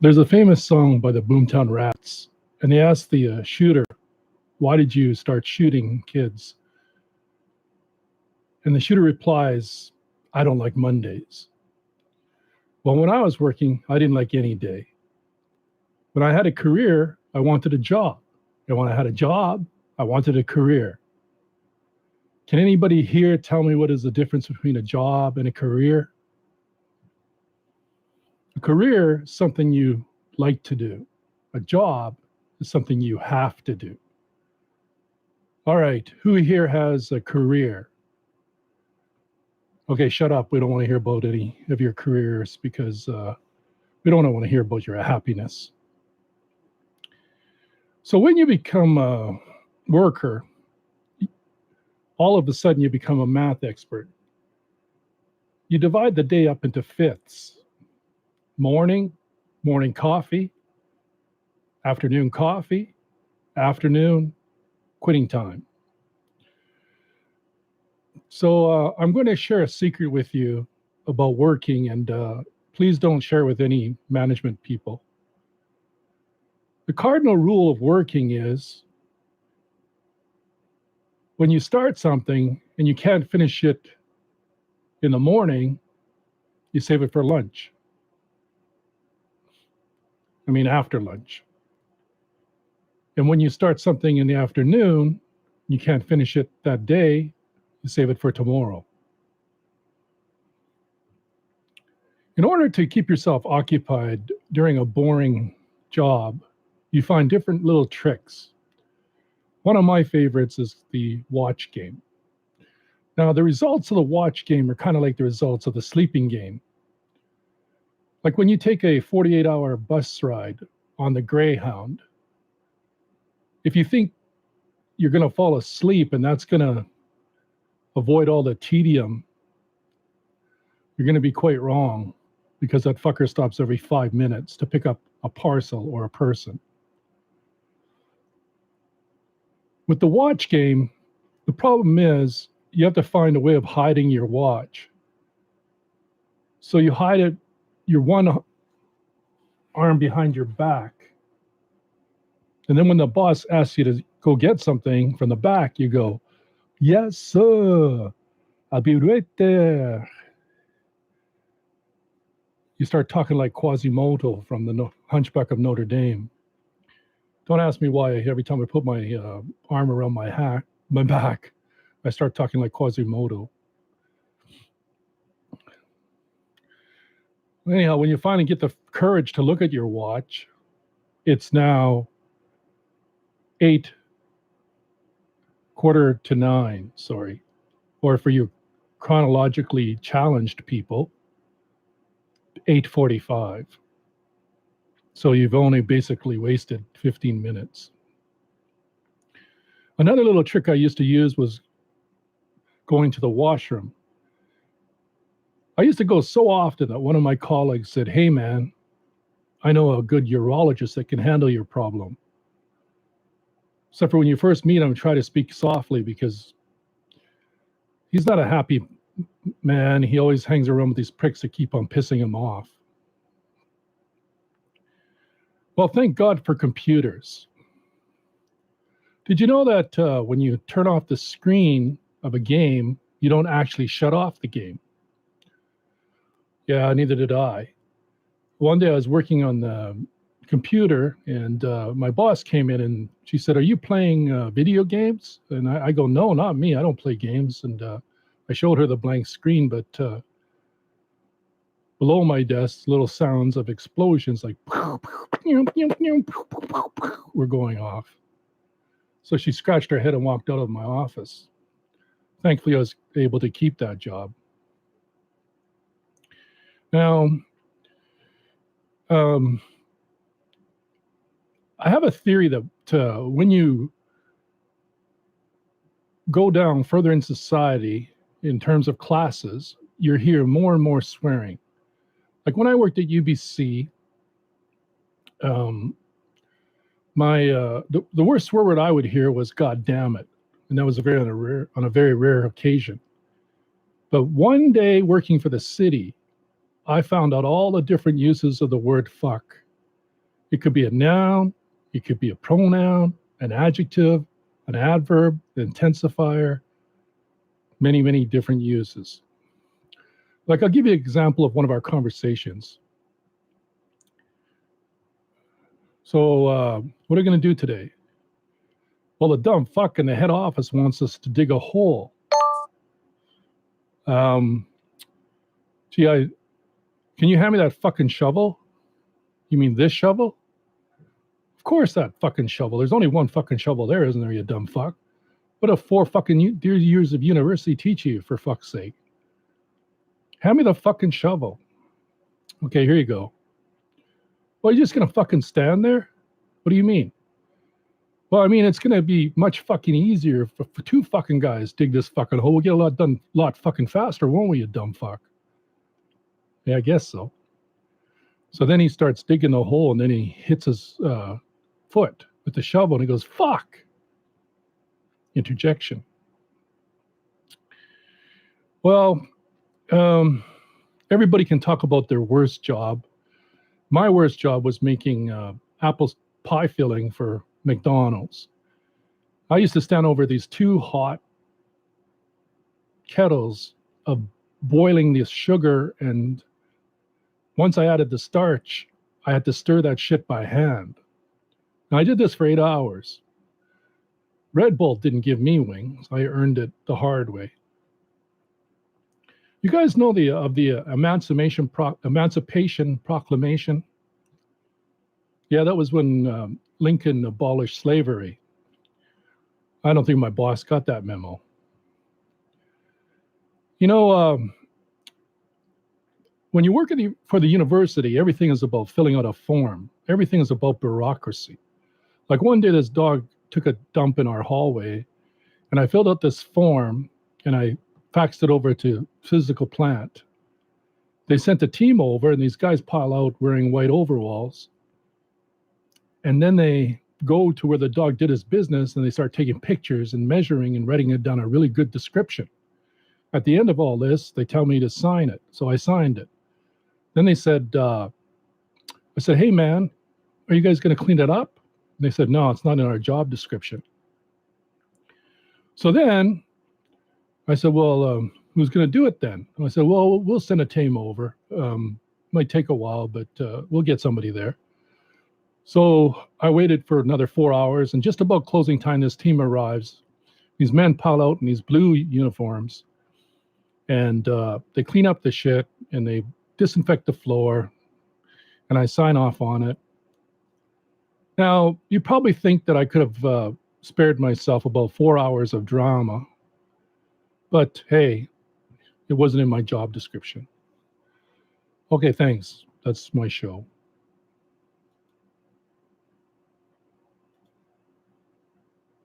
There's a famous song by the Boomtown Rats, and they asked the shooter, "Why did you start shooting kids?" And the shooter replies, "I don't like Mondays." Well, when I was working, I didn't like any day. When I had a career, I wanted a job. And when I had a job, I wanted a career. Can anybody here tell me what is the difference between a job and a career? A career is something you like to do. A job is something you have to do. All right, who here has a career? Okay, shut up. We don't want to hear about any of your careers because we don't want to hear about your happiness. So when you become a worker, all of a sudden you become a math expert. You divide the day up into fifths. Morning coffee, afternoon, quitting time. So I'm going to share a secret with you about working, and please don't share it with any management people. The cardinal rule of working is when you start something and you can't finish it in the morning, you save it for lunch. I mean, after lunch. And when you start something in the afternoon, you can't finish it that day, you save it for tomorrow. In order to keep yourself occupied during a boring job, you find different little tricks. One of my favorites is the watch game. Now, the results of the watch game are kind of like the results of the sleeping game. Like when you take a 48-hour bus ride on the Greyhound, if you think you're going to fall asleep and that's going to avoid all the tedium, you're going to be quite wrong because that fucker stops every 5 minutes to pick up a parcel or a person. With the watch game, the problem is you have to find a way of hiding your watch. So you hide it, your one arm behind your back. And then when the boss asks you to go get something from the back, you go, "Yes, sir. I'll be right there." You start talking like Quasimodo from the Hunchback of Notre Dame. Don't ask me why every time I put my arm around my back, I start talking like Quasimodo. Anyhow, when you finally get the courage to look at your watch, it's now 8:45, sorry. Or for you chronologically challenged people, 8:45. So you've only basically wasted 15 minutes. Another little trick I used to use was going to the washroom. I used to go so often that one of my colleagues said, "Hey man, I know a good urologist that can handle your problem." Except for when you first meet him, try to speak softly because he's not a happy man. He always hangs around with these pricks that keep on pissing him off. Well, thank God for computers. Did you know that when you turn off the screen of a game, you don't actually shut off the game? Yeah, neither did I. One day I was working on the computer and my boss came in and she said, "Are you playing video games?" And I go, "No, not me. I don't play games." And I showed her the blank screen, but below my desk, little sounds of explosions like were going off. So she scratched her head and walked out of my office. Thankfully, I was able to keep that job. Now, I have a theory that when you go down further in society in terms of classes, you hear more and more swearing. Like when I worked at UBC, the worst swear word I would hear was "God damn it," and that was on a very rare occasion. But one day working for the city, I found out all the different uses of the word "fuck." It could be a noun, it could be a pronoun, an adjective, an adverb, an intensifier, many, many different uses. Like, I'll give you an example of one of our conversations. So, what are we going to do today? Well, the dumb fuck in the head office wants us to dig a hole. Gee, can you hand me that fucking shovel? You mean this shovel? Of course, that fucking shovel. There's only one fucking shovel there, isn't there, you dumb fuck? What do 4 fucking years of university teach you, for fuck's sake? Hand me the fucking shovel. Okay, here you go. Well, you're just gonna fucking stand there? What do you mean? Well, I mean, it's gonna be much fucking easier for 2 fucking guys dig this fucking hole. We'll get a lot done a lot fucking faster, won't we, you dumb fuck? Yeah, I guess so. So then he starts digging the hole, and then he hits his foot with the shovel, and he goes, fuck. Interjection. Well, everybody can talk about their worst job. My worst job was making apple pie filling for McDonald's. I used to stand over these 2 hot kettles of boiling this sugar, and once I added the starch, I had to stir that shit by hand. And I did this for 8 hours. Red Bull didn't give me wings. I earned it the hard way. You guys know the Emancipation Proclamation? Yeah, that was when Lincoln abolished slavery. I don't think my boss got that memo. You know, when you work for the university, everything is about filling out a form. Everything is about bureaucracy. Like one day, this dog took a dump in our hallway, and I filled out this form, and I faxed it over to physical plant. They sent a team over, and these guys pile out wearing white overalls. And then they go to where the dog did his business, and they start taking pictures and measuring and writing it down a really good description. At the end of all this, they tell me to sign it. So I signed it. Then they said, I said, hey, man, are you guys going to clean it up? And they said, no, it's not in our job description. So then I said, well, who's going to do it then? And I said, well, we'll send a team over. Might take a while, but we'll get somebody there. So I waited for another 4 hours, and just about closing time, this team arrives. These men pile out in these blue uniforms, and they clean up the shit, and they disinfect the floor, and I sign off on it. Now, you probably think that I could have spared myself about 4 hours of drama, but hey, it wasn't in my job description. Okay, thanks. That's my show.